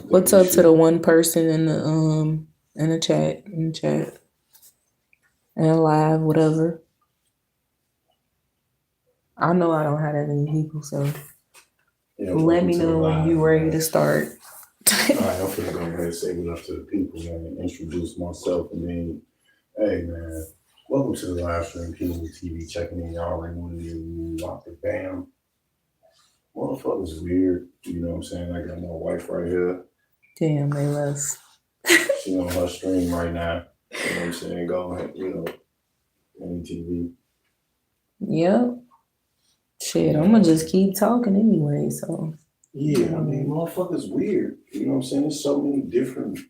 What's up to the one person in the chat and live whatever. I know I don't have that many people, so let me know when you ready to start. All right, I'm finna go ahead and say what up to the people, man. Introduce myself, and then, hey, man, welcome to the live stream, King TV. Checking in, y'all already know you locked it down. Motherfuckers weird, you know what I'm saying? I got my wife right here. Damn, they left. She on her stream right now. You know what I'm saying? Go ahead, TV. Yep. Shit, I'm gonna just keep talking anyway, so. Yeah, I mean, motherfuckers weird. You know what I'm saying? There's so many different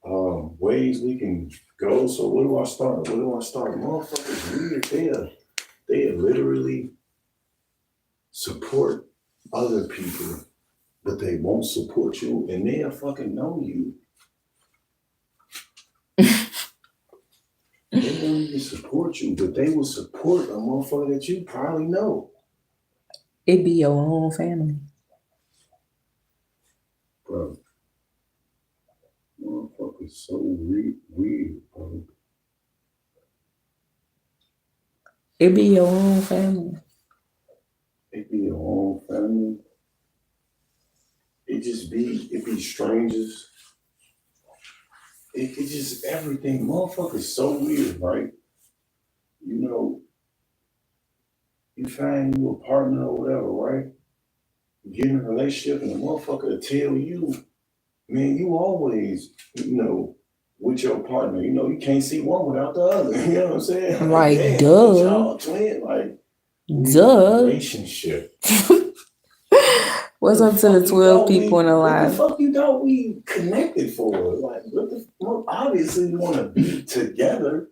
ways we can go. So where do I start? Motherfuckers weird. They literally support other people, but they won't support you, and they'll fucking know you. They won't even support you, but they will support a motherfucker that you probably know. It be your own family. Bro. Motherfuckers so weird, bro. It be your own family. It be your own family. It be strangers. It just everything. Motherfuckers so weird, right? You know, you find you a partner or whatever, right? You get in a relationship and the motherfucker will tell you, man, you always, with your partner, you can't see one without the other. You know what I'm saying? Like, damn, duh. Y'all twin, like, duh. Relationship. What's up to the 12 people in the live? What the fuck you thought we connected for? Like, obviously we want to be together.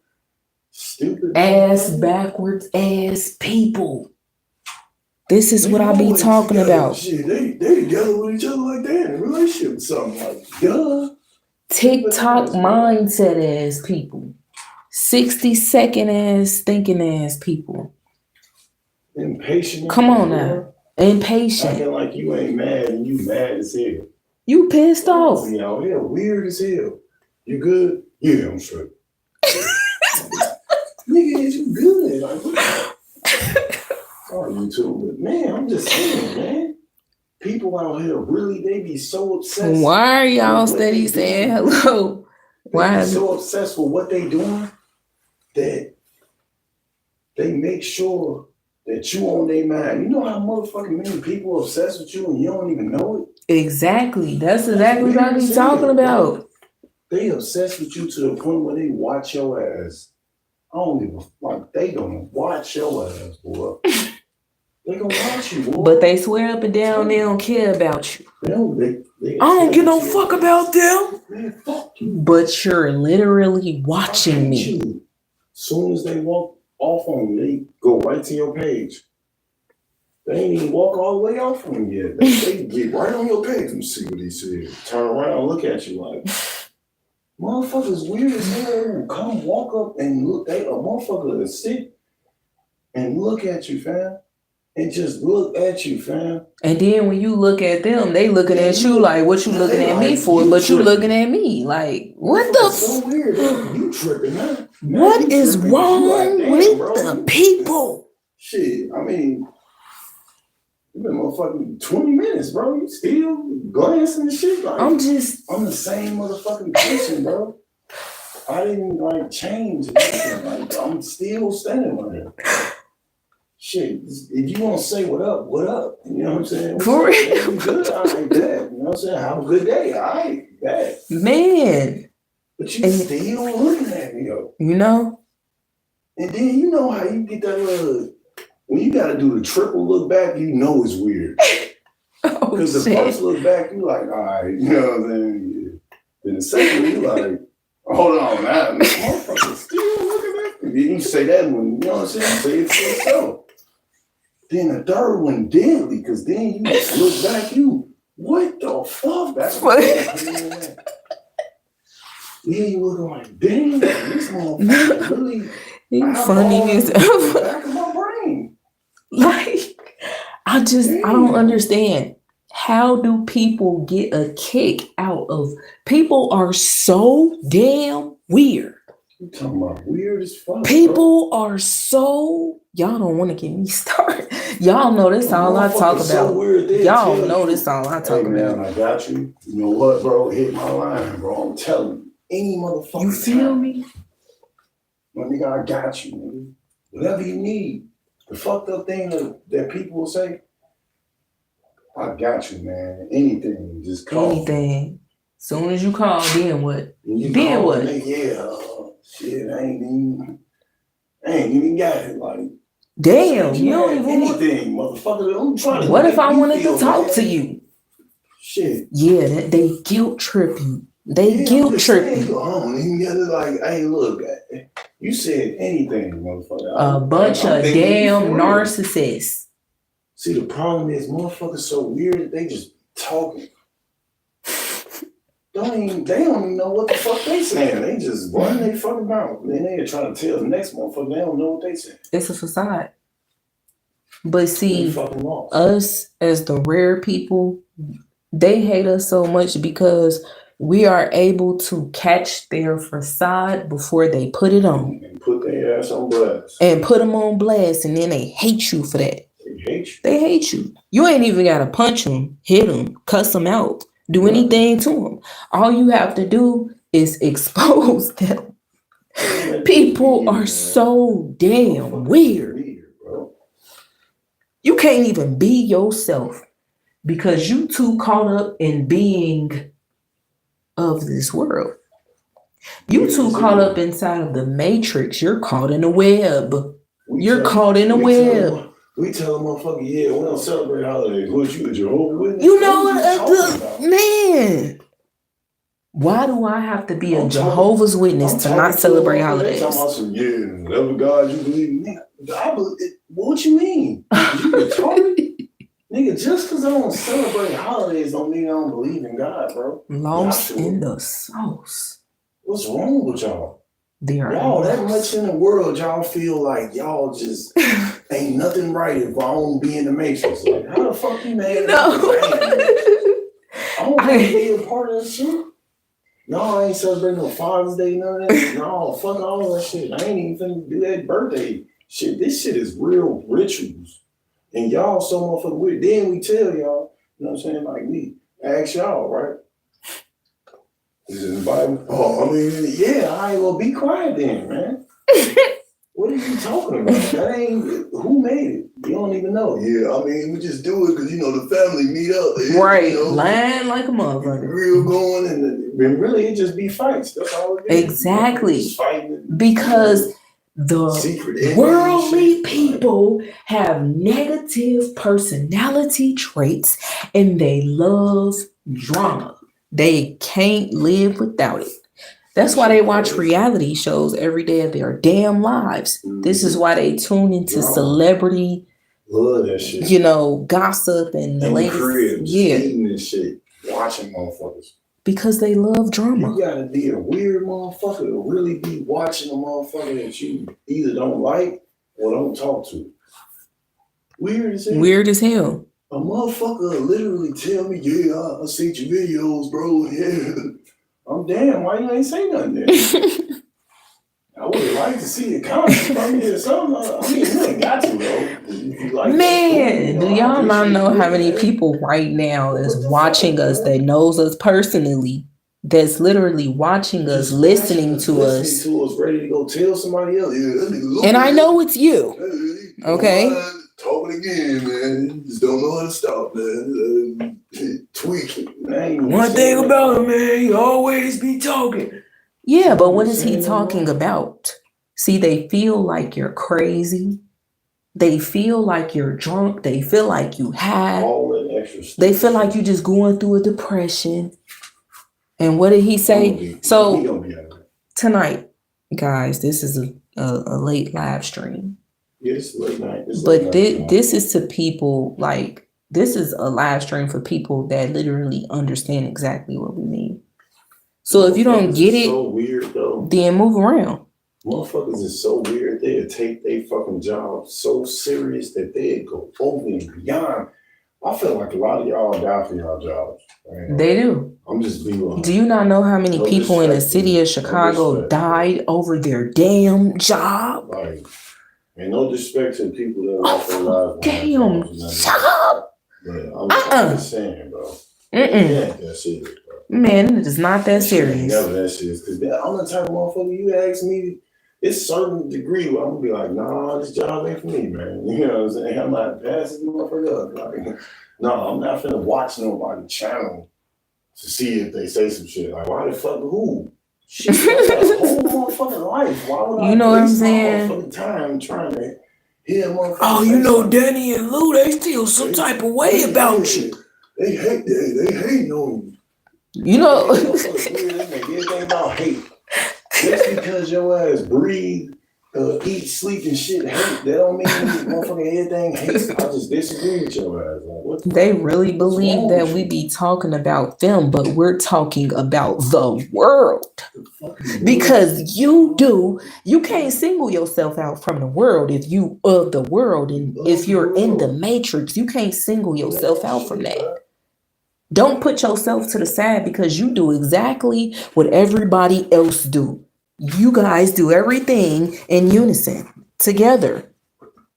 Stupid. Ass backwards ass people. This is what I be talking about. Shit, they together with each other like that in a relationship or something. Like, duh. TikTok mindset ass people. 60-second ass thinking ass people. Impatient. Come on now. Impatient. Acting like you ain't mad and you mad as hell. You pissed off. You know, hell, weird as hell. You good? Yeah, I'm straight. Nigga, is you good? Like, what? Sorry, you too, but man, I'm just saying, man. People out here really, they be so obsessed. Why are y'all steady saying hello? Why? They be so obsessed with what they doing that they make sure that you on their mind. You know how motherfucking many people are obsessed with you and you don't even know it? Exactly. That's exactly what I be talking about. They obsessed with you to the point where they watch your ass. I don't even, like, they gonna watch your ass, boy. They gonna watch you, boy. But they swear up and down they don't care about you. I don't give no fuck about them. Man, fuck you. But you're literally watching me. As soon as they walk off on you, they go right to your page. They ain't even walk all the way off on you yet. They get right on your page and see what he said. Turn around and look at you like, motherfuckers weird as hell. Come walk up and look. A motherfucker to sit and look at you, fam. And just look at you, fam. And then when you look at them, they looking at you like, what you looking at me for? But you looking at me like, what the f? So weird. You tripping, man. What is wrong with the people? Shit, I mean, you been motherfucking 20 minutes, bro. You still glancing and shit. Like, I'm the same motherfucking person, bro. I didn't like change. Like, I'm still standing right here. Shit, if you want to say what up, what up? You know what I'm saying? For real? Good, I ain't that. You know what I'm saying? Have a good day. I ain't that. Man. But you still looking at me, yo. You know? And then you know how you get that when you gotta do the triple look back, you know it's weird. Because the first look back, you like, all right, you know what I'm saying? Yeah. Then the second, you like, hold on, that motherfucker still looking at me. You say that one, you know what I'm saying? Say it for yourself. Then the third one deadly, because then you look back, what the fuck? That's what then you look like, damn, this motherfucker really. You funny as ever. Back of my brain. Like, I don't understand. How do people get a kick out of people are so damn weird. You talking about weird as fuck. People are so y'all don't want to get me started. Y'all know this all I talk about. So weird, y'all know this all I talk about. I got you. You know what, bro? Hit my line, bro. I'm telling you. Any motherfucker. You feel me? My nigga, I got you, nigga. Whatever you need. The fucked up thing that people will say, I got you, man. Anything. Just call. Anything. Soon as you call, then what? Then what? Yeah. Shit, I ain't even got it. Like, damn, you don't even anything, motherfucker. I'm trying to. What if I wanted to talk to you? Shit. Yeah, they guilt trip you. They guilt trip you. You gotta like, hey, look, you said anything, motherfucker. A bunch of damn narcissists. See, the problem is motherfuckers so weird that they just talking. They don't even know what the fuck they saying. They just run their fucking mouth. Then they trying to tell the next motherfucker they don't know what they saying. It's a facade. But see, us as the rare people, they hate us so much because we are able to catch their facade before they put it on. And put their ass on blast. And put them on blast, and then they hate you for that. They hate you. They hate you. You ain't even got to punch them, hit them, cuss them out, do anything to them. All you have to do is expose them. People are so damn weird. You can't even be yourself because you too caught up in being of this world. You too caught up inside of the matrix. You're caught in a web. You're caught in a web. We tell a motherfucker, yeah, we don't celebrate holidays. What, you a Jehovah's Witness? You know what, man? Why do I have to be a Jehovah's Witness to not celebrate holidays? I'm talking about whatever God you believe in. I believe, what you mean? You retarded? Nigga, just because I don't celebrate holidays don't mean I don't believe in God, bro. Lost in the sauce. What's wrong with y'all? Y'all that much in the world, y'all feel like y'all just ain't nothing right if I don't be in the matrix. Like, how the fuck you mad? No. I don't want to be a part of that shit. No, I ain't celebrating no Father's Day, none of that. No, fuck all that shit. I ain't even finna do that birthday shit. This shit is real rituals. And y'all so motherfucking weird. Then we tell y'all, you know what I'm saying? Like, we ask y'all, right? Is it in the Bible? Oh, I mean, yeah, I ain't gonna be quiet then, man. What are you talking about? That ain't, who made it? You don't even know. Yeah, I mean, we just do it because, you know, the family meet up. Right, you know, lying like a motherfucker. Real going, and really it just be fights. That's all it is. Exactly. Fighting, because the worldly people have negative personality traits and they love drama. They can't live without it. That's why they watch reality shows every day of their damn lives. This is why they tune into celebrity, love that shit. You know, gossip and the latest. Yeah. Eating this shit, watching motherfuckers. Because they love drama. You gotta be a weird motherfucker to really be watching a motherfucker that you either don't like or don't talk to. Weird as hell. Weird as hell. A motherfucker literally tell me, yeah, I see your videos, bro. Yeah. I'm damn, why you ain't say nothing there? I would like to see a comment from you or something. I mean, you ain't got to, though. Like, man, do y'all not know how many people right now is watching us that knows us personally, that's literally watching us, listening to us, ready to go tell somebody else. Yeah, and I know it's you. Okay? Talking again, man. You just don't know how to stop, man. Tweaking. One thing about him, man, he always be talking. Yeah, but what is he talking about? See, they feel like you're crazy. They feel like you're drunk. They feel like you high. They feel like you're just going through a depression. And what did he say? So tonight, guys, this is a late live stream. Yeah, it's late night. But this is to people, like, this is a live stream for people that literally understand exactly what we mean. So if you don't get it, so weird, though. Then move around. Motherfuckers is so weird. They'll take their fucking job so serious that they'll go over and beyond. I feel like a lot of y'all die for y'all jobs. Right? They do. I'm just being honest. Do you not know how many No people in the disrespect, city of no Chicago disrespect. died over their damn job? Like, and no disrespect to the people that lost their lives. Damn job. But I'm just saying, bro. Yeah, that serious, bro. Man, it is not that serious. Never that serious. Because I'm the type of motherfucker you ask me, it's certain degree where I'm gonna be like, nah, this job ain't for me, man. You know what I'm saying? I'm not passing motherfucker up. Like, no, I'm not finna watch nobody channel to see if they say some shit. Like, why the fuck who? Shit, that's a whole motherfucking life. Why would I know what I'm waste my saying? motherfucking time trying to hear motherfuckers? Oh, you know, Danny and Lou, they feel some type of way about you. They hate on you. You know. Everything about hate. Just because your ass breathe, eat, sleep, and shit hate, that don't mean motherfucking everything hates. I just disagree with your ass. Like, what they really believe that we be talking about them, but we're talking about the world. Because you can't single yourself out from the world if you of the world. And if you're in the matrix, you can't single yourself out from that. Don't put yourself to the side because you do exactly what everybody else do. You guys do everything in unison together.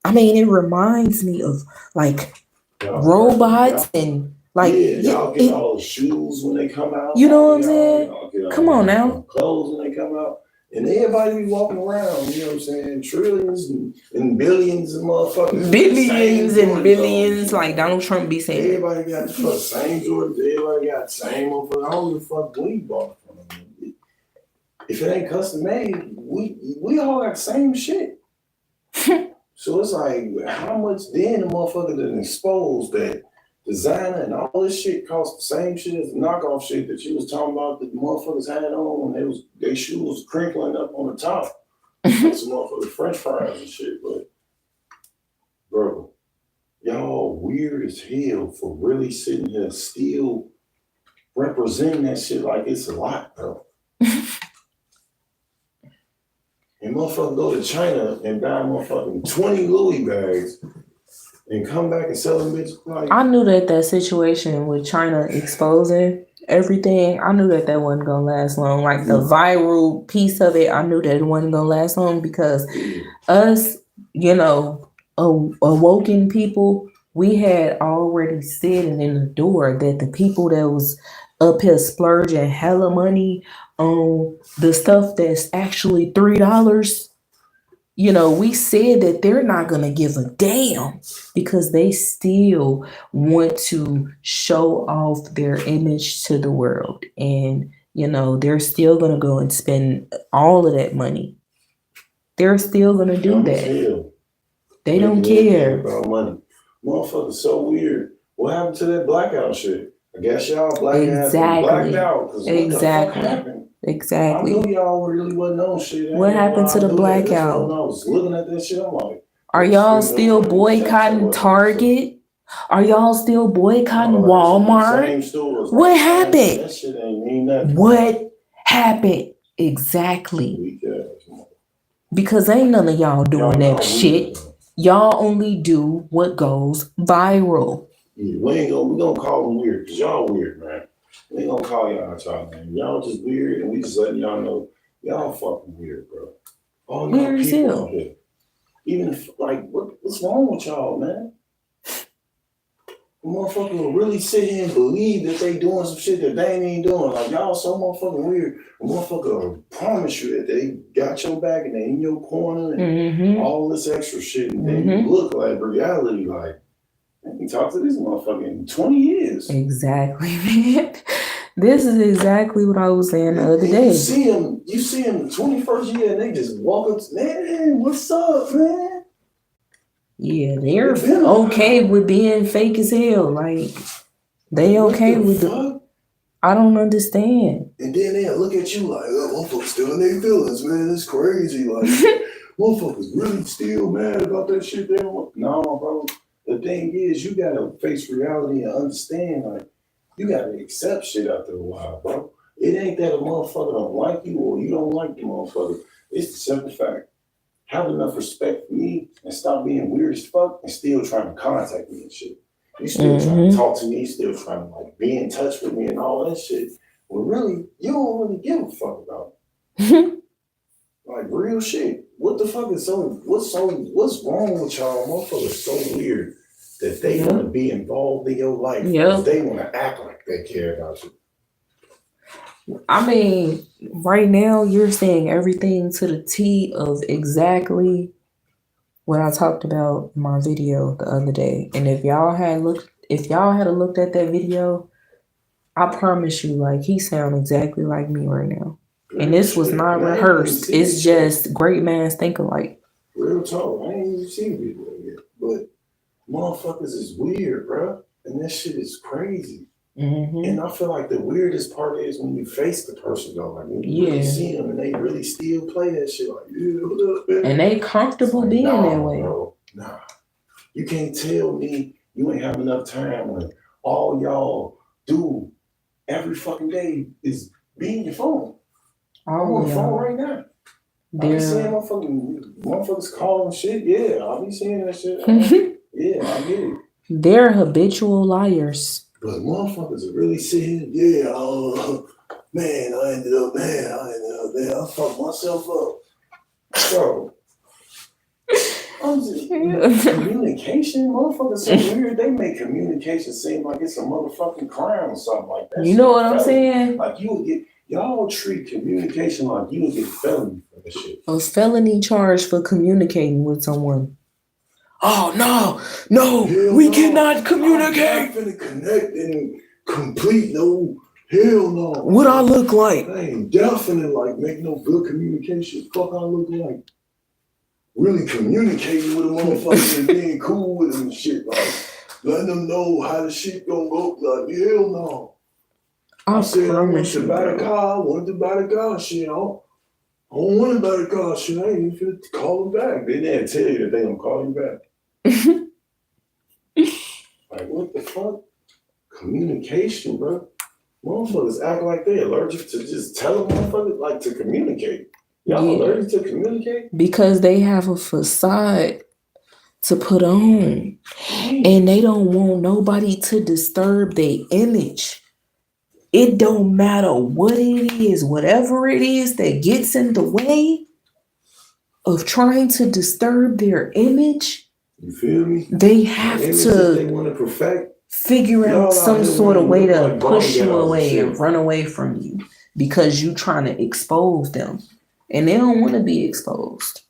I mean, it reminds me of like robots and like y'all get all the shoes when they come out. You know what I'm saying? Come on now. Clothes when they come out. And everybody be walking around, you know what I'm saying? Trillions and billions of motherfuckers. Billions and billions, like Donald Trump be saying. Everybody got the same Jordans. Everybody got the same motherfucker. I don't give a fuck when you bought from them. If it ain't custom made, we all got the same shit. So it's like, how much then the motherfucker done exposed that designer and all this shit cost the same shit as the knockoff shit that you was talking about that the motherfuckers had on when their shoes was crinkling up on the top. Like some motherfucking French fries and shit, but bro, y'all weird as hell for really sitting here still representing that shit like it's a lot, bro. And motherfucker go to China and buy motherfucking 20 Louis bags and come back and sell them bitches. Like, I knew that situation with China exposing everything, I knew that wasn't gonna last long. Like the viral piece of it, I knew that it wasn't gonna last long because us, you know, awoken people, we had already said it in the door that the people that was up here splurging hella money on the stuff that's actually $3, you know, we said that they're not going to give a damn because they still want to show off their image to the world. And, you know, they're still going to go and spend all of that money. They're still going to do that. They don't care about money. Motherfuckers so weird. What happened to that blackout shit? I guess y'all blacked out. Exactly. I knew y'all really wasn't on shit. What happened to the blackout? When I was looking at that shit, I'm like, are y'all still boycotting Target? Are y'all still boycotting Walmart? Same stores. What happened? That shit ain't mean nothing. What happened? Exactly. Because ain't none of y'all doing that shit. Y'all only do what goes viral. Yeah, we gonna call them weird because y'all weird, man. We ain't gonna call y'all name. Y'all just weird, and we just letting y'all know y'all fucking weird, bro. All y'all weird people out here. Even if, like, what's wrong with y'all, man? The motherfucker will really sit here and believe that they doing some shit that they ain't doing. Like, y'all so motherfucking weird. A motherfucker will promise you that they got your back and they in your corner and all this extra shit. And then you look like reality, like, I can talk to this motherfucker in 20 years. Exactly, man. This is exactly what I was saying the other day. You see him the 21st year and they just walk up to, man, what's up, man? Yeah, they're okay with being fake as hell. Like, they okay with it. I don't understand. And then they'll look at you like, oh, motherfuckers still in their feelings, man. It's crazy. Like, motherfuckers really still mad about that shit. They don't. No, bro. The thing is, you gotta face reality and understand, like, you gotta accept shit after a while, bro. It ain't that a motherfucker don't like you or you don't like the motherfucker. It's the simple fact. Have enough respect for me and stop being weird as fuck and still trying to contact me and shit. You still trying to talk to me, you still trying to like be in touch with me and all that shit. Well, really, you don't really give a fuck about it. Like real shit. What the fuck is what's wrong with y'all motherfuckers so weird that they want to be involved in your life? They want to act like they care about you. I mean, right now you're saying everything to the T of exactly what I talked about in my video the other day. And if y'all had looked at that video, I promise you, like, he sound exactly like me right now. And this was not rehearsed. It's just great minds think alike. Real talk. I ain't even seen the video yet. But motherfuckers is weird, bro. And that shit is crazy. And I feel like the weirdest part is when you face the person, though. Like, when you really see them and they really still play that shit. Like, what up, man? And they comfortable like, being that way. Bro, nah. You can't tell me you ain't have enough time when all y'all do every fucking day is be in your phone. I'm on the phone right now. I be seeing motherfuckers calling shit. Yeah, I be seeing that shit. Yeah, I get it. They're habitual liars. But motherfuckers are really sitting, man, I ended up there. I fucked myself up. So, communication, motherfuckers so weird. They make communication seem like it's a motherfucking crime or something like that. You know what I'm saying? Like you would get, y'all treat communication like you would get felony for this shit. A felony charge for communicating with someone. Oh no, we cannot communicate. I'm not finna connect and complete no. Hell no. What I look like? I ain't definitely like make no good communication. Fuck I look like. Really communicating with a motherfucker and being cool with them and shit. Like letting them know how the shit gonna go. Like hell no. I said I wanted to buy the car. I wanted to buy the car. Shit, I don't want to buy the car. Shit, I ain't even finna call them back. Then they tell you that they gonna call you back. Like what the fuck? Communication, bro. Motherfuckers act like they allergic to just tell a motherfucker like to communicate. Y'all allergic to communicate? Because they have a facade to put on. And they don't want nobody to disturb their image. It don't matter what it is, whatever it is that gets in the way of trying to disturb their image. You feel me? They have to they want to perfect. Figure out some sort of way to push you away and run away from you because you trying to expose them. And they don't want to be exposed.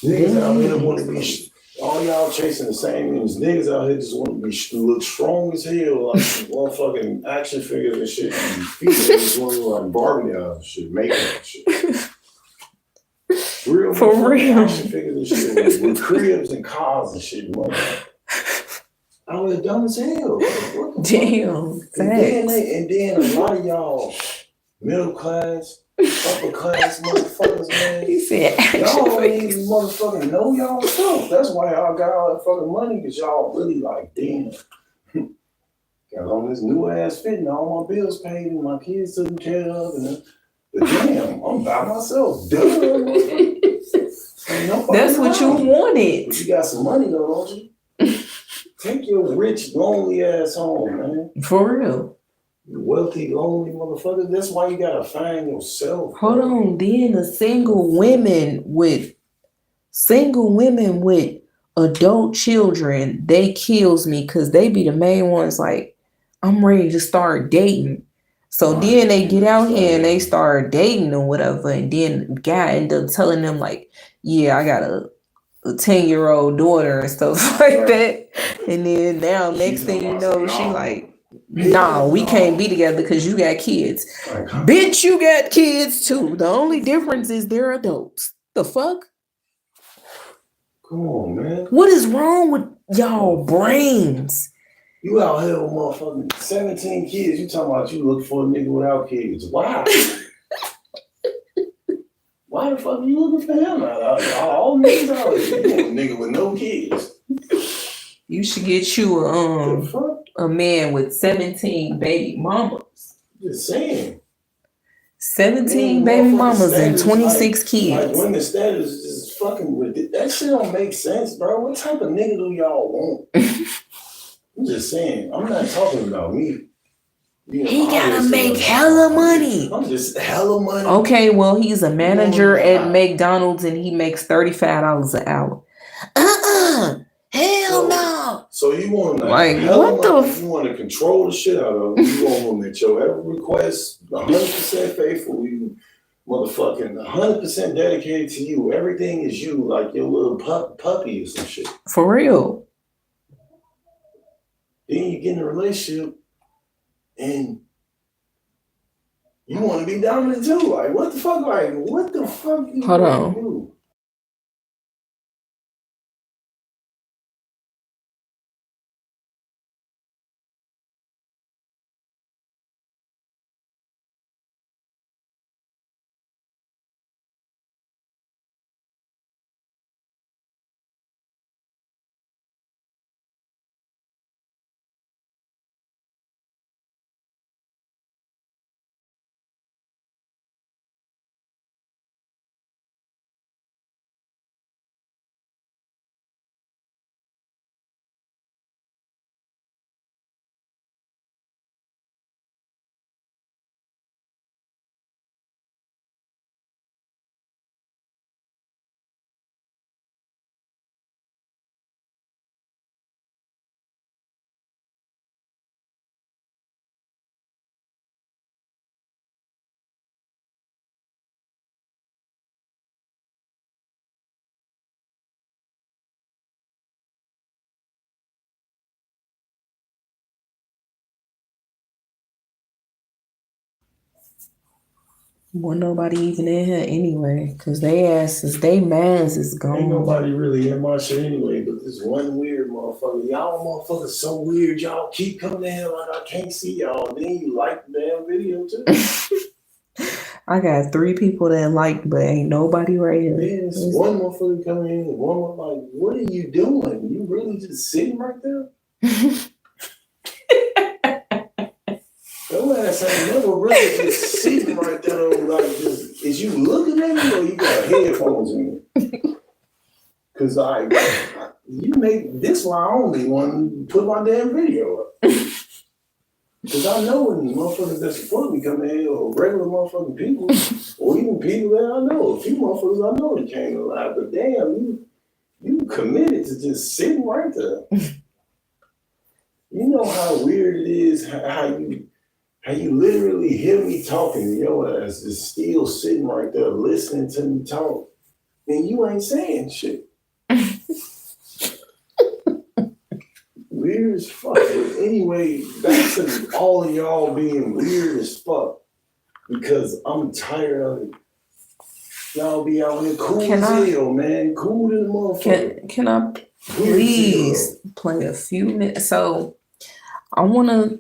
Niggas out here want to be, all y'all chasing the same things. Niggas out here just want to look strong as hell, like motherfucking action figures and shit. And feet just want to look like Barbie and shit, makeup and shit. Real for real. Action figures and shit with cribs and cars and shit. I was dumb as hell. Damn. And then a lot of y'all middle class, upper class motherfuckers, man. He said y'all ain't even motherfucking know y'all self. That's why y'all got all that fucking money, because y'all really like, damn. Got on this new ass fit and all my bills paid and my kids taken care of. But damn, I'm by myself. That's what you wanted. But you got some money though, don't you? Take your rich, lonely ass home, man. For real. You wealthy, lonely motherfucker. That's why you gotta find yourself. Hold on. Then the single women with adult children, they kills me because they be the main ones like, I'm ready to start dating. So then they get out here and they start dating or whatever. And then the guy end up telling them like, yeah, I got a 10-year-old daughter and stuff like that. And then now next thing you know, she like, nah, we can't be together because you got kids. Bitch, you got kids too. The only difference is they're adults. The fuck? Come on, man. What is wrong with y'all brains? You out here with motherfucking 17 kids. You talking about you look for a nigga without kids. Why? Why the fuck are you looking for him? All niggas out here. You want a nigga with no kids. You should get you a man with 17 baby mamas. Just saying. 17 baby mamas and 26 kids. Like women's status is fucking ridiculous. That shit don't make sense, bro. What type of nigga do y'all want? I'm just saying. I'm not talking about me. He gotta make hella money. I'm just hella money. Okay, well, he's a manager at McDonald's and he makes $35 an hour. Hell no. So you want to like what the? You want to control the shit out of him. You want him at your every request, 100% faithful. You motherfucking 100% dedicated to you. Everything is you, like your little puppy or some shit. For real. Then you get in a relationship and you want to be dominant too. Like, what the fuck? Like, what the fuck you Hold on. do? Well, nobody even in here anyway, because they mans is gone. Ain't nobody really in my shit anyway, but this one weird motherfucker. Y'all motherfuckers so weird. Y'all keep coming in here like I can't see y'all. Then you like the damn video too. I got 3 people that liked, but ain't nobody right here. Man, one motherfucker coming in, and one was like, what are you doing? You really just sitting right there? Your ass ain't never really just sitting right there, like just, is you looking at me or you got headphones in? Cause you make this why I only want to put my damn video up. Cause I know when motherfuckers that support me come in here, or regular motherfucking people, or even people that I know, a few motherfuckers I know that came alive, but damn, you committed to just sitting right there. You know how weird it is how you literally hear me talking and your ass is still sitting right there listening to me talk, and you ain't saying shit. Weird as fuck. But anyway, back to all of y'all being weird as fuck, because I'm tired of it. Y'all be out here cool as hell, man. Cool to the motherfucker. Can I please play a few minutes? So I want to,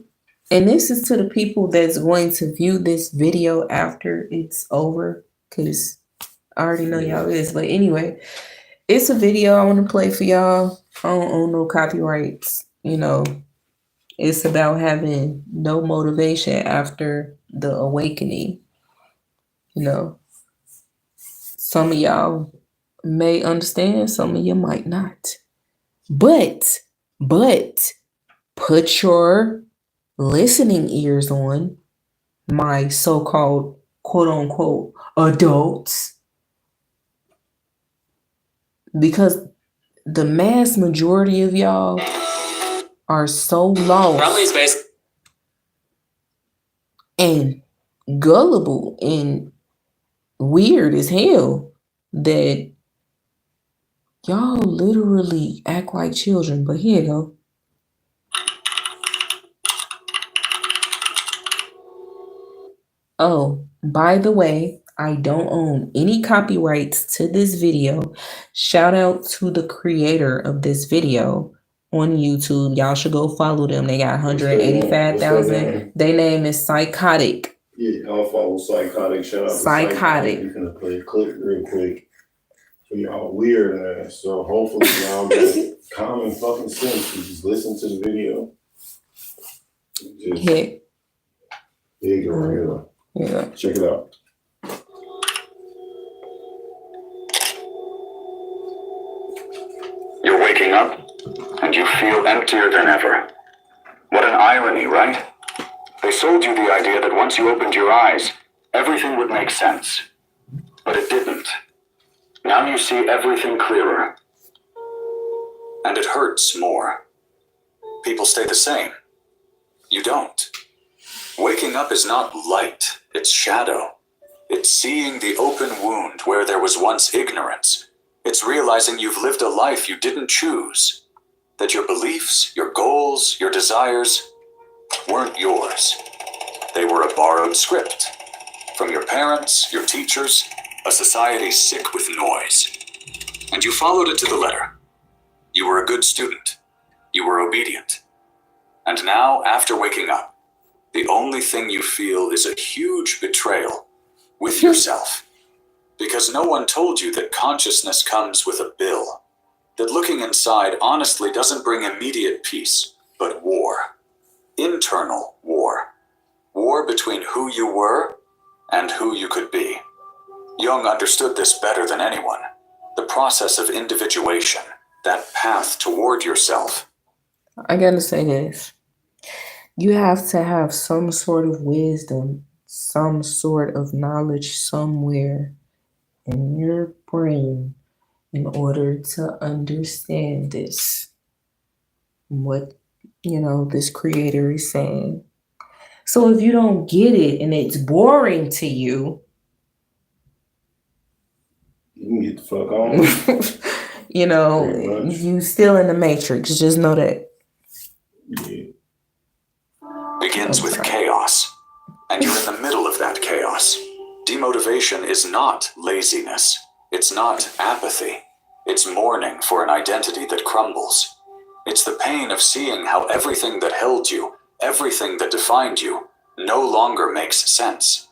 and this is to the people that's going to view this video after it's over, because I already know y'all is. But anyway, it's a video I want to play for y'all. I don't own no copyrights. You know, it's about having no motivation after the awakening. You know, some of y'all may understand, some of you might not. But put your listening ears on, my so-called quote unquote adults, because the mass majority of y'all are so lost and gullible and weird as hell that y'all literally act like children. But here you go. Oh, by the way, I don't own any copyrights to this video. Shout out to the creator of this video on YouTube. Y'all should go follow them. They got 185,000. Their name is Psychotic. Yeah, I'll follow Psychotic. Shout out to Psychotic. You're gonna play a clip real quick for y'all weird ass. So hopefully y'all get common fucking sense. You just listen to the video. There you go, right here. Yeah. Check it out. You're waking up and you feel emptier than ever. What an irony, right? They sold you the idea that once you opened your eyes, everything would make sense. But it didn't. Now you see everything clearer. And it hurts more. People stay the same. You don't. Waking up is not light, it's shadow. It's seeing the open wound where there was once ignorance. It's realizing you've lived a life you didn't choose. That your beliefs, your goals, your desires weren't yours. They were a borrowed script. From your parents, your teachers, a society sick with noise. And you followed it to the letter. You were a good student. You were obedient. And now, after waking up, the only thing you feel is a huge betrayal with yourself. Because no one told you that consciousness comes with a bill. That looking inside honestly doesn't bring immediate peace, but war. Internal war. War between who you were and who you could be. Jung understood this better than anyone. The process of individuation, that path toward yourself. I gotta say this. You have to have some sort of wisdom, some sort of knowledge somewhere in your brain in order to understand this. What, this creator is saying. So if you don't get it and it's boring to you, you can get the fuck on. You still in the matrix. Just know that. Yeah. Begins with chaos, and you're in the middle of that chaos. Demotivation is not laziness. It's not apathy. It's mourning for an identity that crumbles. It's the pain of seeing how everything that held you, everything that defined you, no longer makes sense.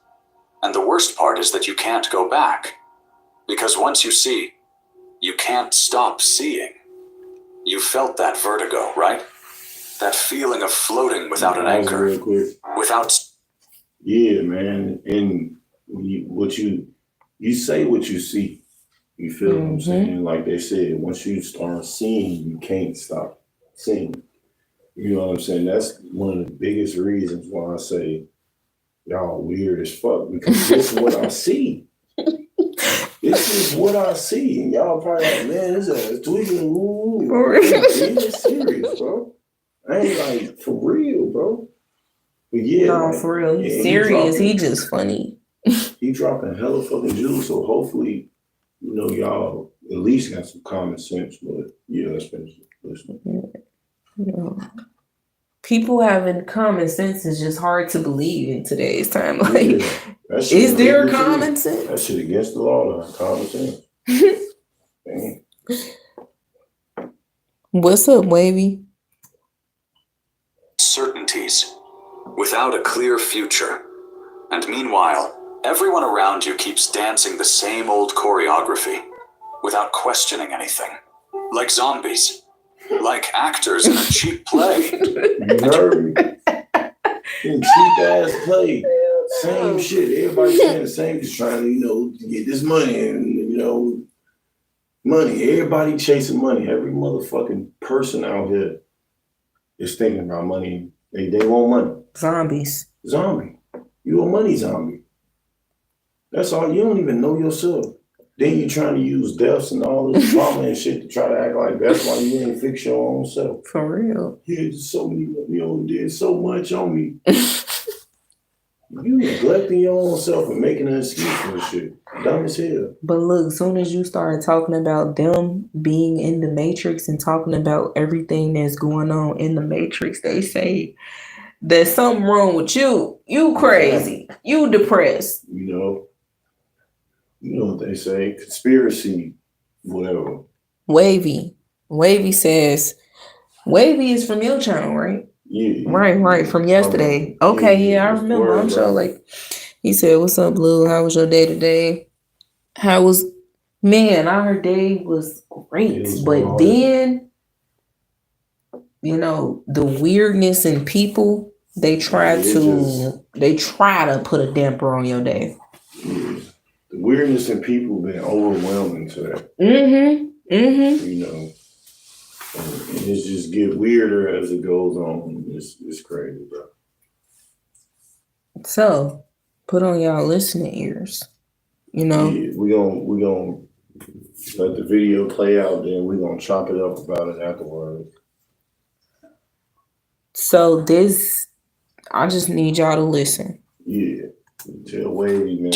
And the worst part is that you can't go back. Because once you see, you can't stop seeing. You felt that vertigo, right? That feeling of floating without an anchor. Real quick. Without... Yeah, man. And you say what you see. You feel what I'm saying? Like they said, once you start seeing, you can't stop seeing. You know what I'm saying? That's one of the biggest reasons why I say y'all weird as fuck, because this is what I see. This is what I see. And y'all probably like, man, this is tweaking. It's serious, bro. I ain't like, for real, bro. But yeah. No, for real. He's serious. He just funny. He dropping hella fucking juice, so hopefully, y'all at least got some common sense. But yeah, let's finish listening. People having common sense is just hard to believe in today's time. Like, is there common sense? That shit against the law, though. Common sense. What's up, Wavy? Certainties, without a clear future. And meanwhile, everyone around you keeps dancing the same old choreography, without questioning anything. Like zombies. Like actors in a cheap play. You heard me? In cheap ass play. Same shit. Everybody saying the same, just trying to, get this money and, money. Everybody chasing money. Every motherfucking person out here is thinking about money. They want money. Zombies. Zombie. You a money zombie. That's all. You don't even know yourself. Then you're trying to use deaths and all this drama and shit to try to act like that's why you ain't fix your own self. For real. Yeah, there's so many, did so much on me. You neglecting your own self and making an excuse for this shit. Dumb as hell. But look, as soon as you start talking about them being in the Matrix and talking about everything that's going on in the Matrix, they say there's something wrong with you. You crazy. You depressed. You know what they say, conspiracy, whatever. Wavy says, Wavy is from your channel, right? Yeah. Right, from yesterday. Okay, yeah, I remember. I'm sure, he said, what's up, Blue? How was your day today? Our day was great. But then, the weirdness in people, they try to put a damper on your day. Yeah. The weirdness in people been overwhelming today. And it's just get weirder as it goes on. It's crazy, bro. So, put on y'all listening ears. You know, Yeah, we gonna let the video play out, then we're gonna chop it up about it afterwards. so this, I just need y'all to listen. Yeah. Tell Wavy, man.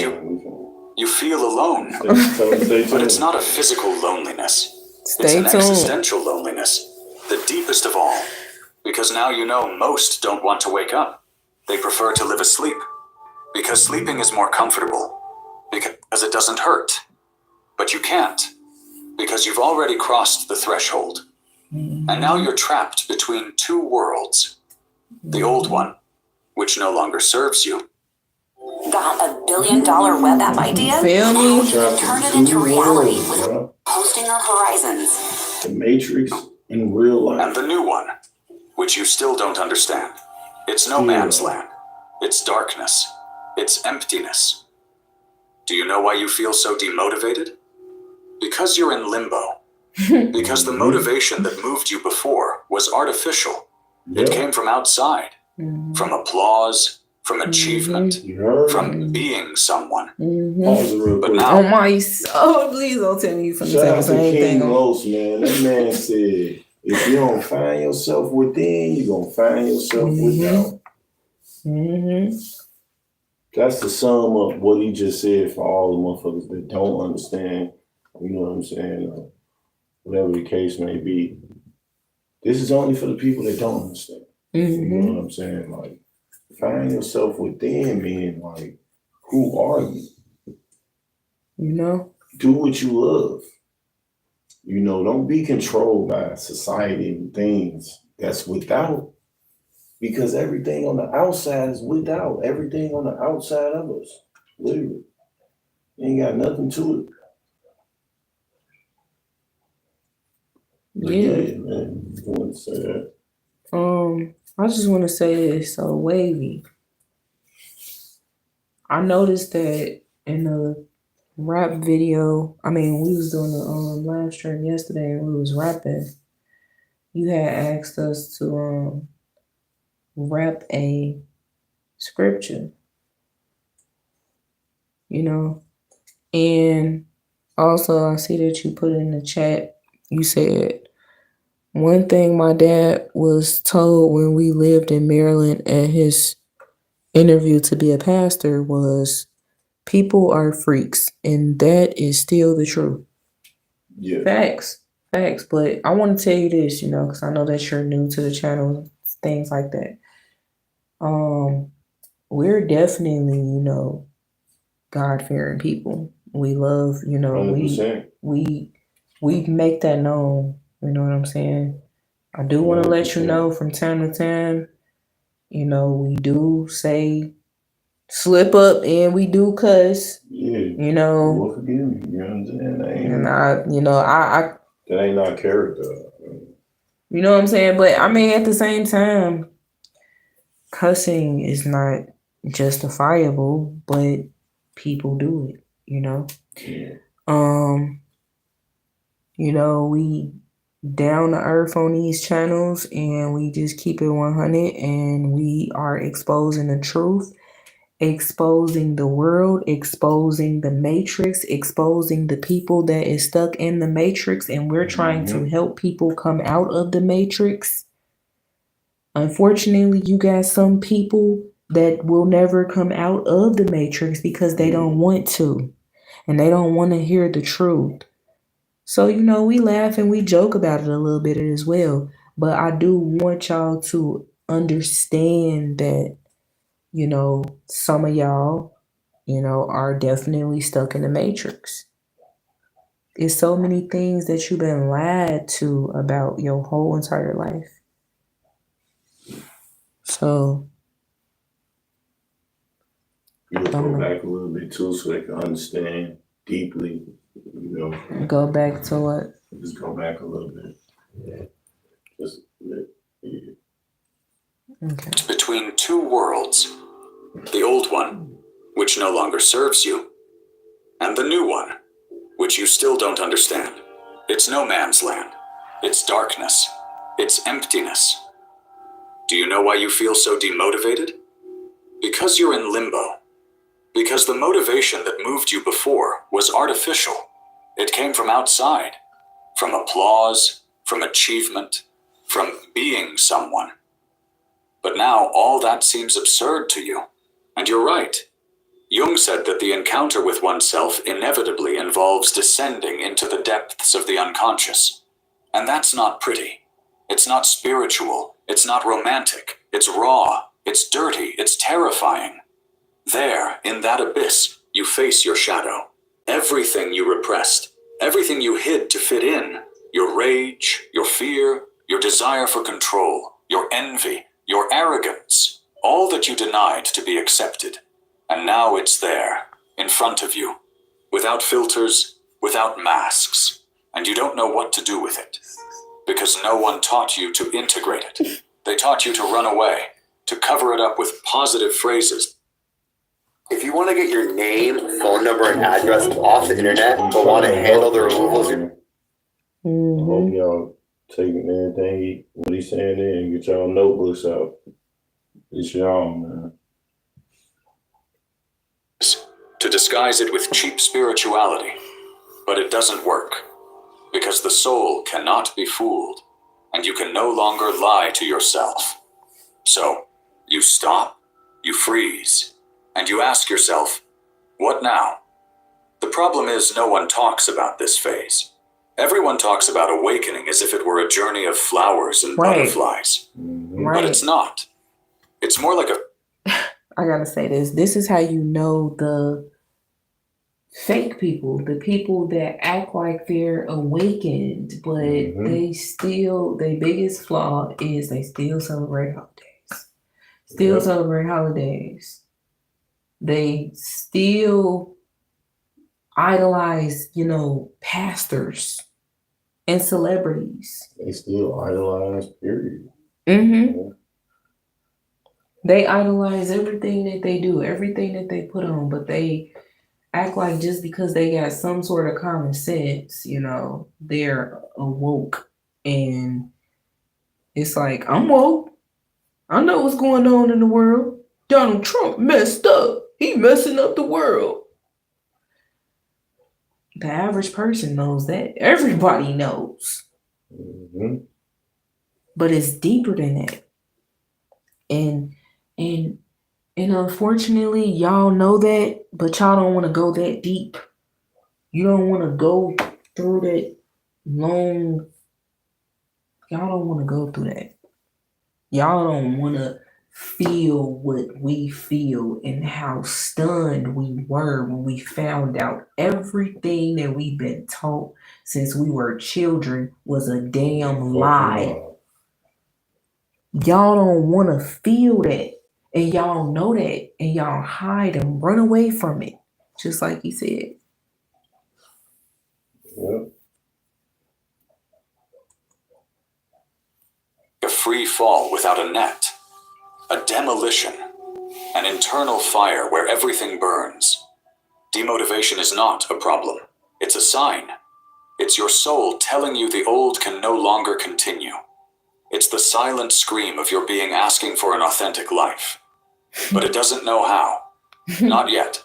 You feel alone. Stay But it's not a physical loneliness. It's Stay an tuned. existential loneliness. The deepest of all. Because now you know most don't want to wake up. They prefer to live asleep. Because sleeping is more comfortable. Because it doesn't hurt. But you can't. Because you've already crossed the threshold. And now you're trapped between two worlds. The old one, which no longer serves you. Got $1 billion web app idea? Feel me? Turn it into reality with Posting on Horizons. The Matrix in real life. And the new one, which you still don't understand. It's no man's land. It's darkness. It's emptiness. Do you know why you feel so demotivated? Because you're in limbo. Because the motivation that moved you before was artificial. It came from outside. From applause, from achievement, from being someone. But now, Oh my soul, please don't tell me you finna Shout say out the to same King thing. Los, man. That man said, if you don't find yourself within, you're gonna find yourself without. That's the sum of what he just said for all the motherfuckers that don't understand. You know what I'm saying? Whatever the case may be. This is only for the people that don't understand. You know what I'm saying? Like, find yourself within, meaning like, who are you? You know? Do what you love. You know, don't be controlled by society and things that's without. Because everything on the outside is without. Everything on the outside of us. Literally. Ain't got nothing to it. Yeah. Man. I want to say that. I just want to say this. So, Wavy, I noticed that in the rap video, I mean, we was doing the live stream yesterday and we was rapping. You had asked us to rap a scripture, you know, and also I see that you put in the chat, you said, one thing my dad was told when we lived in Maryland at his interview to be a pastor was people are freaks, and that is still the truth. Yeah. Facts. But I want to tell you this, you know, because I know that you're new to the channel, things like that. We're definitely, you know, God-fearing people. We love, you know, 100%. we make that known. You know what I'm saying? I do want to let you know from time to time, you know, we do say slip up and we do cuss. Yeah. You know. Well, forgive me. You know what I'm saying? And I that ain't our character. You know what I'm saying? But I mean, at the same time, cussing is not justifiable, but people do it, you know? Yeah. You know, we down to earth on these channels and we just keep it 100 and we are exposing the truth, exposing the world, exposing the matrix, exposing the people that is stuck in the matrix, and we're trying to help people come out of the matrix. Unfortunately, you got some people that will never come out of the matrix because they don't want to and they don't want to hear the truth. So, you know, we laugh and we joke about it a little bit as well. But I do want y'all to understand that, you know, some of y'all, you know, are definitely stuck in the matrix. It's so many things that you've been lied to about your whole entire life. So you'll go back a little bit too so they can understand deeply, you know. Go back to what? Just go back a little bit. Yeah. Just yeah. Okay. Between two worlds. The old one, which no longer serves you, and the new one, which you still don't understand. It's no man's land. It's darkness. It's emptiness. Do you know why you feel so demotivated? Because you're in limbo. Because the motivation that moved you before was artificial. It came from outside, from applause, from achievement, from being someone. But now all that seems absurd to you. And you're right. Jung said that the encounter with oneself inevitably involves descending into the depths of the unconscious. And that's not pretty. It's not spiritual. It's not romantic. It's raw. It's dirty. It's terrifying. There, in that abyss, you face your shadow. Everything you repressed, everything you hid to fit in, your rage, your fear, your desire for control, your envy, your arrogance, all that you denied to be accepted. And now it's there, in front of you, without filters, without masks, and you don't know what to do with it. Because no one taught you to integrate it. They taught you to run away, to cover it up with positive phrases. If you want to get your name, phone number, and address off the internet, but want to handle the removals, I hope y'all taking everything what he's saying there and get y'all notebooks out. It's y'all, man. To disguise it with cheap spirituality, but it doesn't work. Because the soul cannot be fooled, and you can no longer lie to yourself. So, you stop, you freeze, and you ask yourself, what now? The problem is no one talks about this phase. Everyone talks about awakening as if it were a journey of flowers and butterflies. But it's not. It's more like I gotta say this. This is how you know the fake people, the people that act like they're awakened, but they still, their biggest flaw is they still celebrate holidays. They still idolize, pastors and celebrities. They still idolize, period. They idolize everything that they do, everything that they put on, but they act like just because they got some sort of common sense, they're awoke. And it's like, I'm woke. I know what's going on in the world. Donald Trump messed up. He messing up the world. The average person knows that. Everybody knows. But it's deeper than that. And unfortunately, y'all know that, but y'all don't want to go that deep. You don't want to go through that long. Y'all don't want to go through that. Y'all don't want to feel what we feel and how stunned we were when we found out everything that we've been taught since we were children was a damn lie. Y'all don't want to feel that. And y'all know that. And y'all hide and run away from it. Just like he said. Yep. a free fall without a net, a demolition, an internal fire where everything burns. Demotivation is not a problem. It's a sign. It's your soul telling you the old can no longer continue. It's the silent scream of your being asking for an authentic life. But it doesn't know how. Not yet.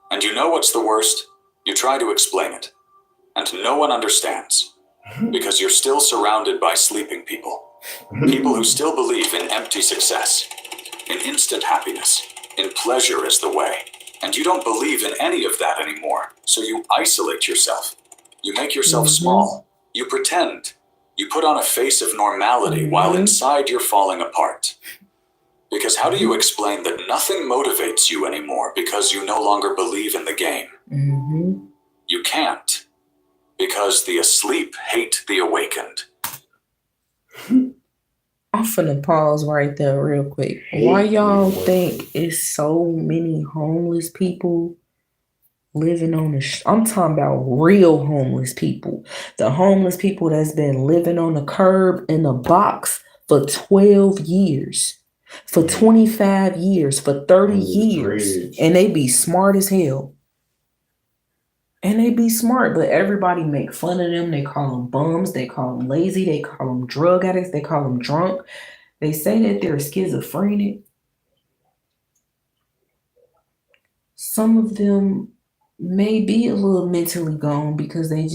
And you know what's the worst? You try to explain it. And no one understands. Because you're still surrounded by sleeping people. People who still believe in empty success, in instant happiness, in pleasure as the way. And you don't believe in any of that anymore. So you isolate yourself. You make yourself small. You pretend. You put on a face of normality while inside you're falling apart. Because how do you explain that nothing motivates you anymore because you no longer believe in the game? You can't. Because the asleep hate the awakened. I'm finna pause right there real quick. Why y'all think it's so many homeless people living on the I'm talking about real homeless people. The homeless people that's been living on the curb in a box for 12 years. For 25 years, for 30 years. And they be smart as hell. And they be smart, but everybody make fun of them. They call them bums. They call them lazy. They call them drug addicts. They call them drunk. They say that they're schizophrenic. Some of them may be a little mentally gone because they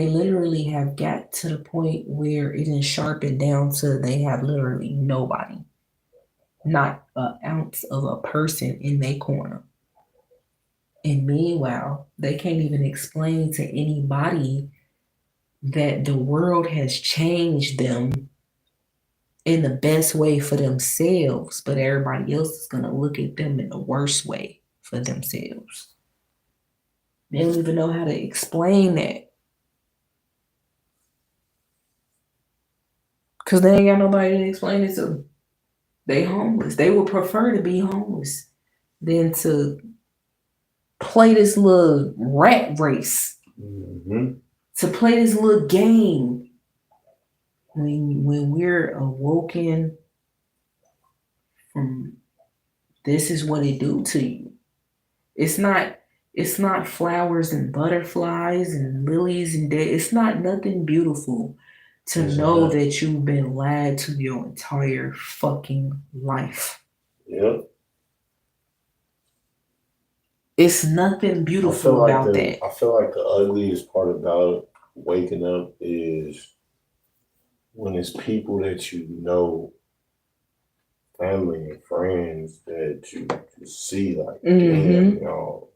literally have got to the point where it is sharpened down to they have literally nobody, not an ounce of a person in their corner. And meanwhile, they can't even explain to anybody that the world has changed them in the best way for themselves, but everybody else is going to look at them in the worst way for themselves. They don't even know how to explain that. Because they ain't got nobody to explain it to. They homeless. They would prefer to be homeless than to play this little rat race. Mm-hmm. To play this little game. When we're awoken from this is what it do to you. It's not flowers and butterflies and lilies and it's not nothing beautiful to know that you've been lied to your entire fucking life. Yep. It's nothing beautiful about that. I feel like the ugliest part about waking up is when it's people that you know, family and friends that you see like, damn, y'all.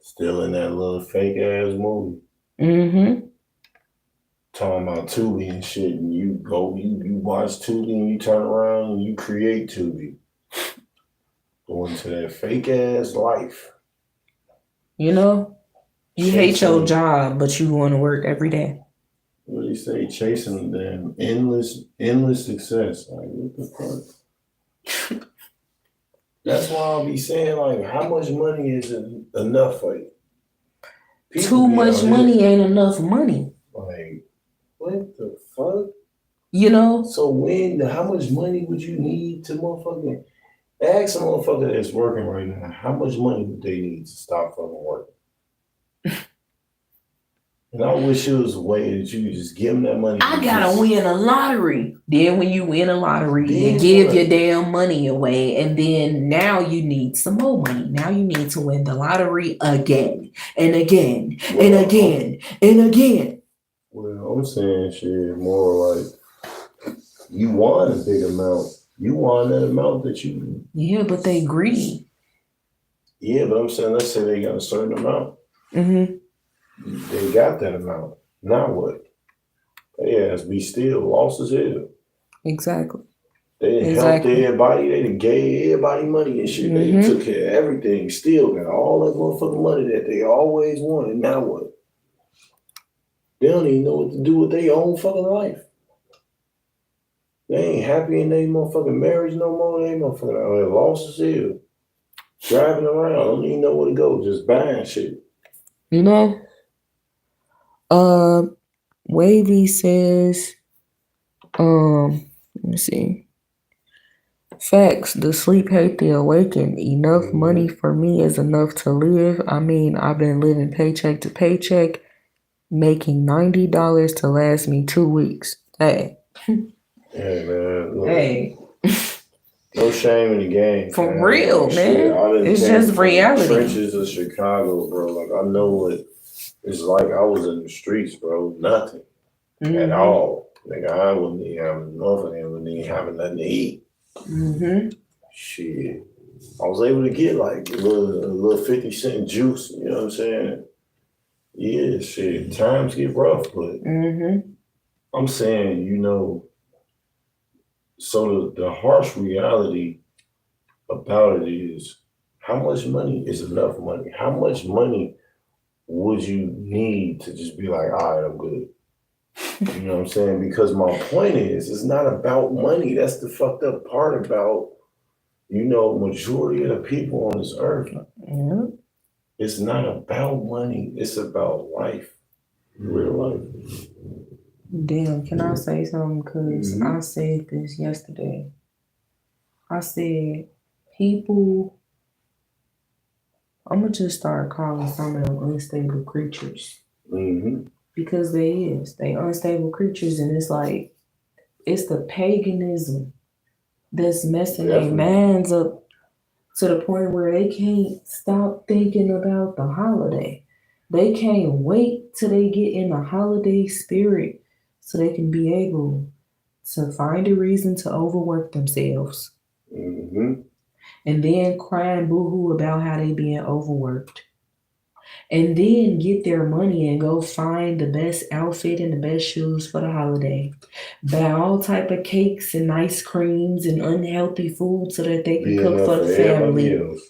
Still in that little fake ass movie. Talking about Tubi and shit, and you watch Tubi and you turn around and you create Tubi. Going to that fake ass life. You know, you hate your job, but you want to work every day. What do you say? Chasing them endless success. Like, what the fuck? That's why I'll be saying, like, how much money is enough for you? Too much money ain't enough money. Like, what the fuck? You know? So how much money would you need to motherfucking ask a motherfucker that's working right now, how much money would they need to stop fucking working? And I wish it was a way that you could just give them that money. I gotta win a lottery. Then when you win a lottery, you give your damn money away. And then now you need some more money. Now you need to win the lottery again and again and again and again. Well, I'm saying shit more like you won a big amount. You won that amount that you... Yeah, but they greedy. Yeah, but I'm saying, let's say they got a certain amount. They got that amount. Now what? They has be still lost as hell. Exactly. They didn't help everybody. They didn't gave everybody money and shit. They took care of everything. Still got all that motherfucking money that they always wanted. Now what? They don't even know what to do with their own fucking life. They ain't happy in their motherfucking marriage no more. They motherfucking lost as hell. Driving around, don't even know where to go, just buying shit. You know? Wavy says, let me see. Facts, the sleep hate the awaken. Enough money for me is enough to live. I mean, I've been living paycheck to paycheck, making $90 to last me 2 weeks. Hey. Hey, man. Look, hey. No shame in the game. For man. Real, man. Shit, it's just reality. Trenches of Chicago, bro. Like, I know what it's like. I was in the streets, bro. Nothing at all. Like, I wouldn't even have nothing. I wouldn't even have nothing to eat. Shit. I was able to get like a little 50-cent juice. You know what I'm saying? Yeah, shit. Times get rough, but I'm saying, you know, so the harsh reality about it is, how much money is enough money? How much money would you need to just be like, all right, I'm good? You know what I'm saying? Because my point is, it's not about money. That's the fucked up part about, you know, majority of the people on this earth. It's not about money. It's about life, real life. Damn, can I say something? Because I said this yesterday. I said, people, I'm going to just start calling some of them unstable creatures. Because they unstable creatures, and it's like, it's the paganism that's messing their Definitely. minds up to the point where they can't stop thinking about the holiday. They can't wait till they get in the holiday spirit so they can be able to find a reason to overwork themselves Mm-hmm. and then cry and boo-hoo about how they being overworked. And then get their money and go find the best outfit and the best shoes for the holiday. Buy all type of cakes and ice creams and unhealthy food so that they can Be cook enough for the for everybody family. else.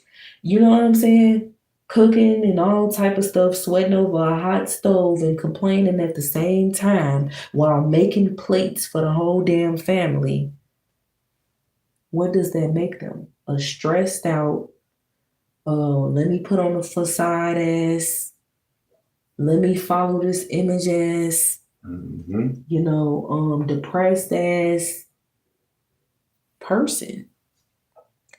You know what I'm saying? Cooking and all type of stuff, sweating over a hot stove and complaining at the same time while making plates for the whole damn family. What does that make them? A stressed out, let me put on a facade ass, let me follow this image ass, Mm-hmm. Depressed ass person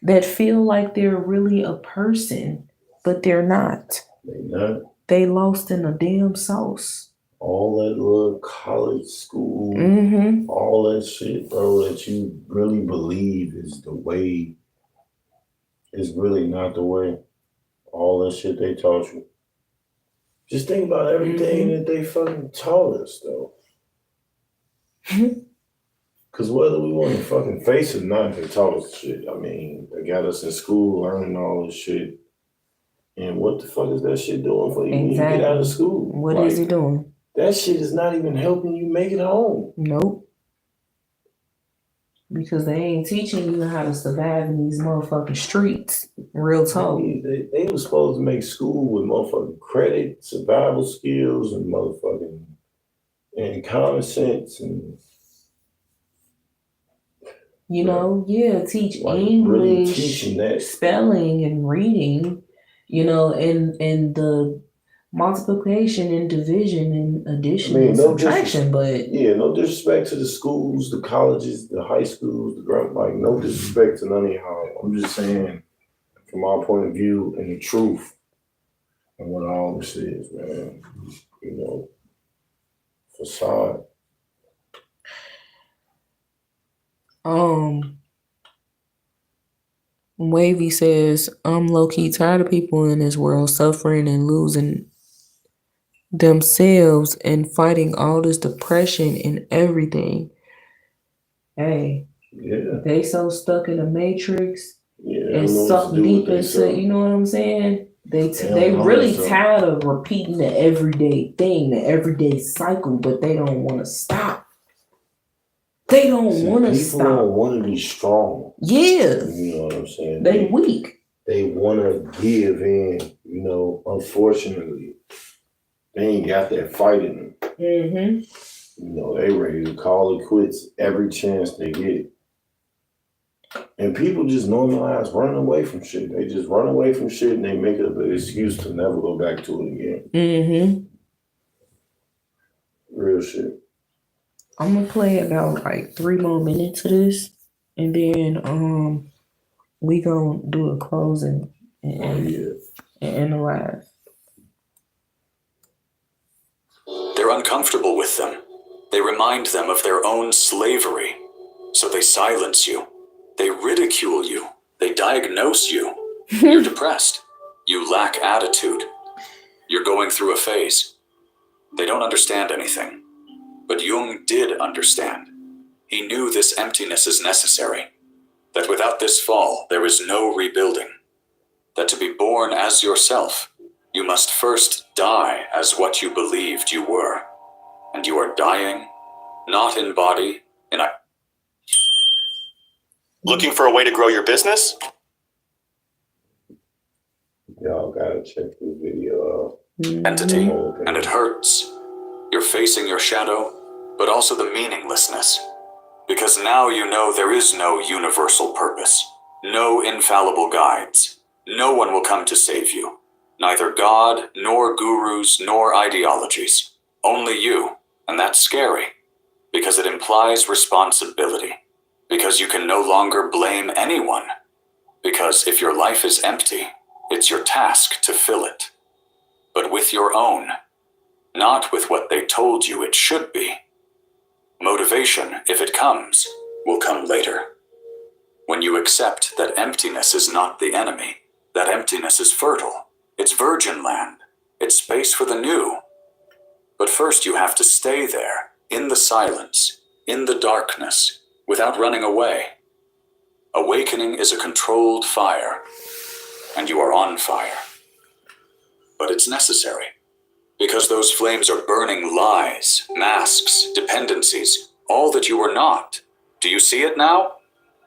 that feel like they're really a person, but they're not. They not. They lost in a damn sauce. All that little college school, Mm-hmm. all that shit, bro, that you really believe is the way, is really not the way. All that shit they taught you. Just think about everything that they fucking taught us, though. Because whether we want to fucking face it or not, they taught us shit. I mean, they got us in school learning all this shit. And what the fuck is that shit doing for you when you get out of school? What is it doing? That shit is not even helping you make it home. Nope. Because they ain't teaching you how to survive in these motherfucking streets. Real talk. They were supposed to make school with motherfucking credit, survival skills, and motherfucking and common sense and teach like really English, spelling and reading, and the multiplication and division and addition and subtraction, but no disrespect to the schools, the colleges, the high schools, no disrespect to none of y'all. I'm just saying from our point of view and the truth and what all this is, man. Facade. Wavy says, I'm low-key tired of people in this world suffering and losing themselves and fighting all this depression and everything. Hey, they so stuck in the matrix and sucked deep into, you know what I'm saying? They really tired of repeating the everyday thing, the everyday cycle, but they don't want to stop. They don't want to stop. People don't want to be strong. Yeah. You know what I'm saying? They weak. They want to give in, unfortunately. They ain't got that fight in them. Mm-hmm. They ready to call it quits every chance they get. And people just normalize running away from shit. They just run away from shit and they make it an excuse to never go back to it again. Mm-hmm. Real shit. I'm gonna play about like 3 more minutes of this, and then we gonna do a closing and analyze. They're uncomfortable with them. They remind them of their own slavery. So they silence you. They ridicule you. They diagnose you. You're depressed. You lack attitude. You're going through a phase. They don't understand anything. But Jung did understand. He knew this emptiness is necessary. That without this fall, there is no rebuilding. That to be born as yourself, you must first die as what you believed you were. And you are dying, not in body, in a... Looking for a way to grow your business? Y'all gotta check this video out. Entity, and it hurts. You're facing your shadow, but also the meaninglessness. Because now you know there is no universal purpose, no infallible guides. No one will come to save you. Neither God, nor gurus, nor ideologies. Only you, and that's scary. Because it implies responsibility. Because you can no longer blame anyone. Because if your life is empty, it's your task to fill it. But with your own, not with what they told you it should be. Motivation, if it comes, will come later. When you accept that emptiness is not the enemy, that emptiness is fertile, it's virgin land, it's space for the new. But first you have to stay there, in the silence, in the darkness, without running away. Awakening is a controlled fire, and you are on fire. But it's necessary, because those flames are burning lies, masks, dependencies, all that you are not. Do you see it now?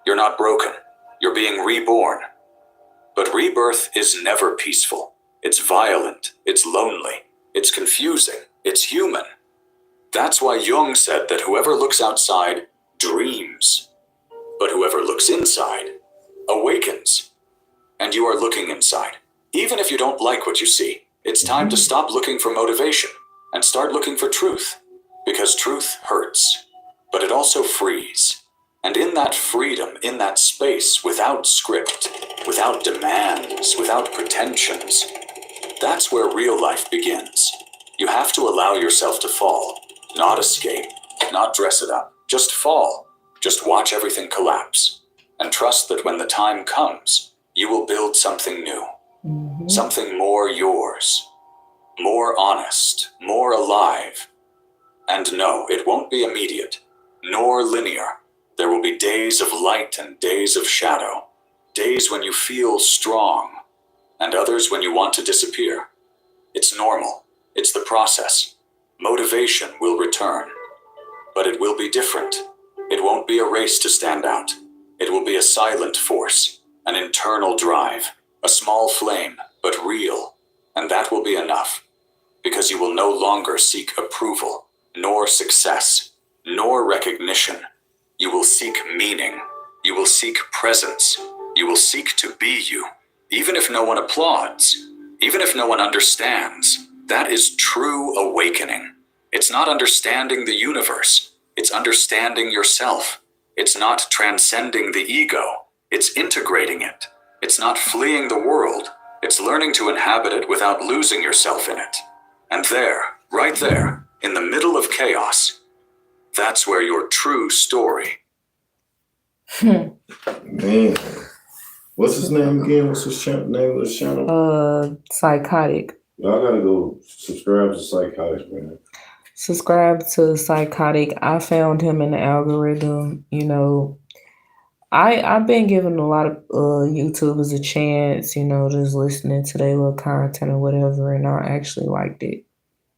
You're not broken. You're being reborn. But rebirth is never peaceful. It's violent. It's lonely. It's confusing. It's human. That's why Jung said that whoever looks outside dreams, but whoever looks inside awakens. And you are looking inside. Even if you don't like what you see, it's time to stop looking for motivation and start looking for truth. Because truth hurts, but it also frees. And in that freedom, in that space, without script, without demands, without pretensions, that's where real life begins. You have to allow yourself to fall, not escape, not dress it up. Just fall. Just watch everything collapse. And trust that when the time comes, you will build something new. Something more yours. More honest. More alive. And no, it won't be immediate, nor linear. There will be days of light and days of shadow. Days when you feel strong, and others when you want to disappear. It's normal. It's the process. Motivation will return. But it will be different. It won't be a race to stand out. It will be a silent force, an internal drive, a small flame, but real. And that will be enough, because you will no longer seek approval, nor success, nor recognition. You will seek meaning. You will seek presence. You will seek to be you, even if no one applauds, even if no one understands. That is true awakening. It's not understanding the universe. It's understanding yourself. It's not transcending the ego. It's integrating it. It's not fleeing the world. It's learning to inhabit it without losing yourself in it. And there, right there, in the middle of chaos, that's where your true story. Man, what's his name again? What's his name of his channel? Psychotic. Y'all gotta go subscribe to Psychotic, man. Subscribe to Psychotic. I found him in the algorithm. You know, I've been giving a lot of YouTubers a chance, you know, just listening to their little content or whatever, and I actually liked it.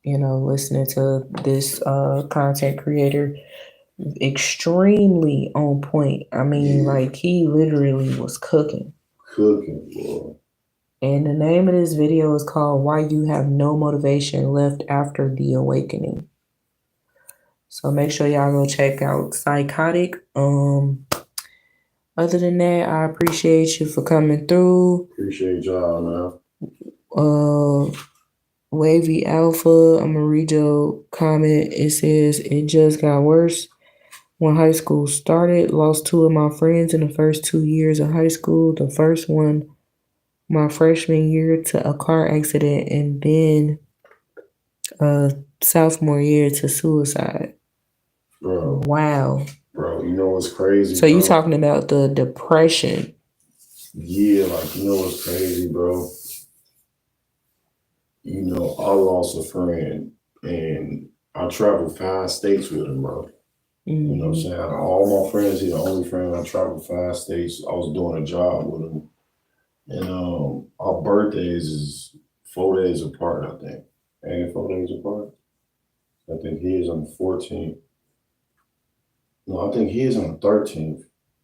You know, listening to this content creator, extremely on point. I mean, like, he literally was cooking. Cooking, boy. And the name of this video is called Why You Have No Motivation Left After the Awakening. So make sure y'all go check out Psychotic. Other than that, I appreciate you for coming through. Appreciate y'all, man. Wavy Alpha, I'm gonna read your comment. It says, it just got worse. When high school started, lost 2 of my friends in the first 2 years of high school. The first one, my freshman year, to a car accident, and then sophomore year to suicide. Bro. Wow. Bro, you know what's crazy? So you talking about the depression? Yeah, like, you know what's crazy, bro? You know, I lost a friend, and I traveled 5 states with him, bro. Mm-hmm. You know what I'm saying? Out of all my friends, he's the only friend I traveled 5 states. I was doing a job with him. And our birthdays is 4 days apart, I think. Ain't it 4 days apart? I think he is on the 14th. No, I think he is on the 13th,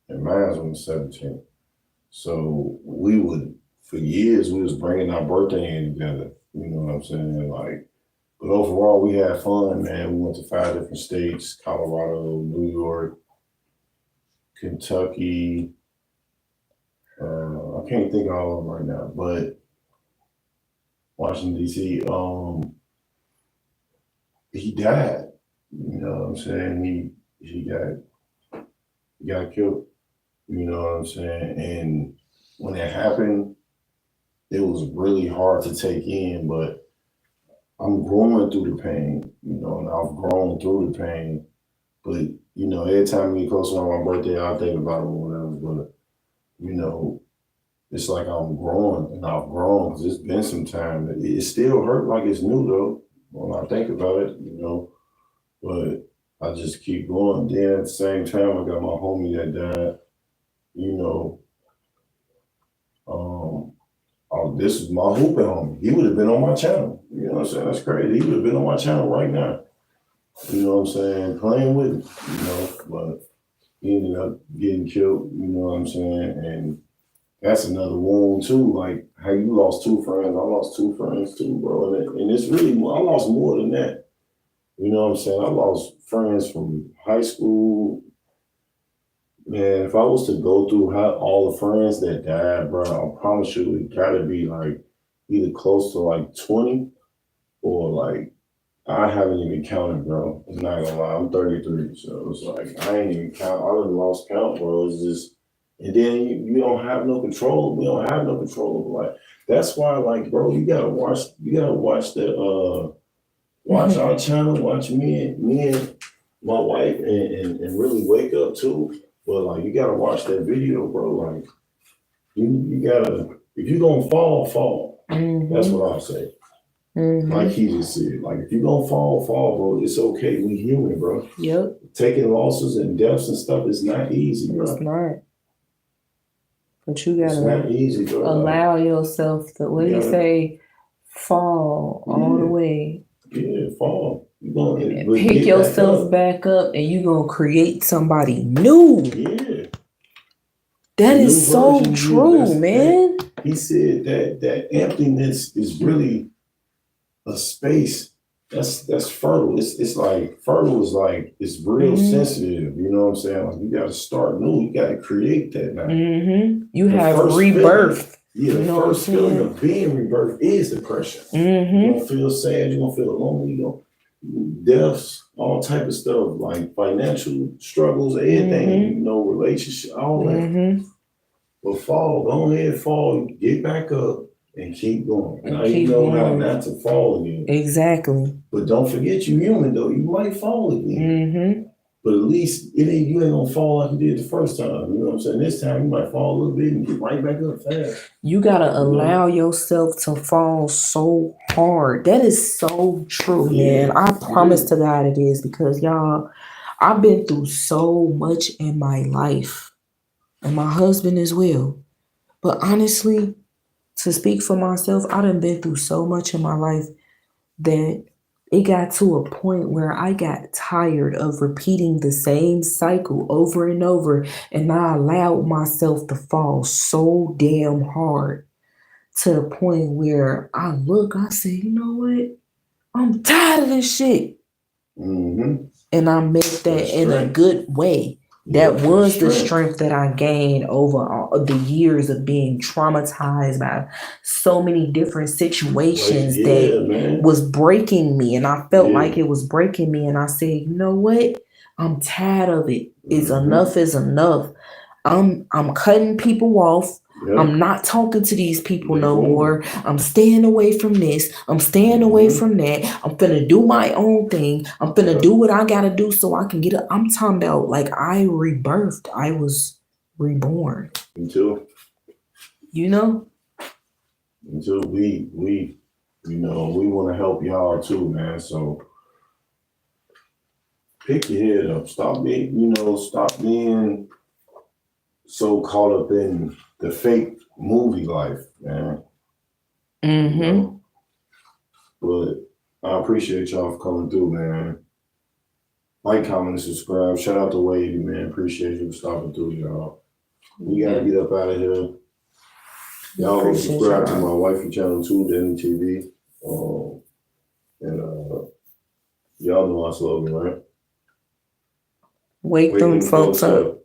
and mine's on the 17th. So we would, for years, we was bringing our birthday in together. You know what I'm saying? Like, but overall, we had fun, man. We went to 5 different states: Colorado, New York, Kentucky. I can't think of all of them right now, but Washington, D.C. He died. You know what I'm saying? He got killed. You know what I'm saying? And when it happened, it was really hard to take in, but I'm growing through the pain, you know, and I've grown through the pain. But you know, every time we get close around my birthday, I think about it or whatever. But you know, it's like I'm growing and I've grown because it's been some time. It still hurt like it's new though when I think about it, you know. But I just keep going. Then at the same time, I got my homie that died. You know, this is my hooping homie. He would have been on my channel. You know what I'm saying? That's crazy. He would have been on my channel right now. You know what I'm saying? Playing with me, you know, but he ended up getting killed, you know what I'm saying? And that's another wound too. Like how you lost two friends. I lost two friends too, bro. And it's really, I lost more than that. You know what I'm saying? I lost friends from high school. Man, if I was to go through all the friends that died, bro, I promise you it gotta be like either close to like 20 or like, I haven't even counted, bro. I'm not gonna lie, I'm 33, so it's like I ain't even count. I done lost count, bro. It's just, and then you don't have no control. We don't have no control of life. That's why, like, bro, you gotta watch the watch our channel, watch me and my wife, and really wake up too. But like, you gotta watch that video, bro. Like, you gotta, if you gonna fall. That's what I'll say. Like he just said, like if you gonna fall, bro. It's okay. We human, bro. Yep. Taking losses and deaths and stuff is not easy, bro. It's not. But you It's gotta not easy, bro. allow yourself to, what do you say, fall all the way. Yeah, fall. You gonna And pick yourself back up and you gonna create somebody new. Yeah. That is so true, man. He said that emptiness is really a space that's fertile. It's like fertile is like it's real sensitive. You know what I'm saying? Like you got to start new. You got to create that now. You have rebirth. Yeah, the first feeling of being rebirth is depression. You're gonna feel sad. You're gonna feel lonely. You know, deaths, all type of stuff like financial struggles, everything. You know, relationship, all that. But go ahead, fall, get back up. And keep going. Now you know how not to fall again. Exactly. But don't forget you're human though. You might fall again. But at least you ain't gonna fall like you did the first time. You know what I'm saying? This time you might fall a little bit and get right back up fast. You gotta allow yourself to fall so hard. That is so true, man. I promise to God it is, because y'all, I've been through so much in my life. And my husband as well. But honestly, to speak for myself, I done been through so much in my life that it got to a point where I got tired of repeating the same cycle over and over. And I allowed myself to fall so damn hard to the point where I say, you know what? I'm tired of this shit. And I meant that in a good way. That was the strength that I gained over the years of being traumatized by so many different situations that was breaking me. And I felt like it was breaking me. And I said, you know what? I'm tired of it. Enough is enough. I'm cutting people off. I'm not talking to these people no more. I'm staying away from this. I'm staying away from that. I'm finna do my own thing. I'm finna do what I gotta do so I can get up. I'm talking about like I rebirthed. I was reborn. Until we want to help y'all too, man. So pick your head up. Stop being so caught up in the fake movie life, man. You know? But I appreciate y'all for coming through, man. Like, comment, and subscribe. Shout out to Wavy, man. Appreciate you for stopping through, y'all. We gotta get up out of here. Y'all go subscribe to my wifey channel too, Danny TV. Y'all know our slogan, right? Wake them folks up.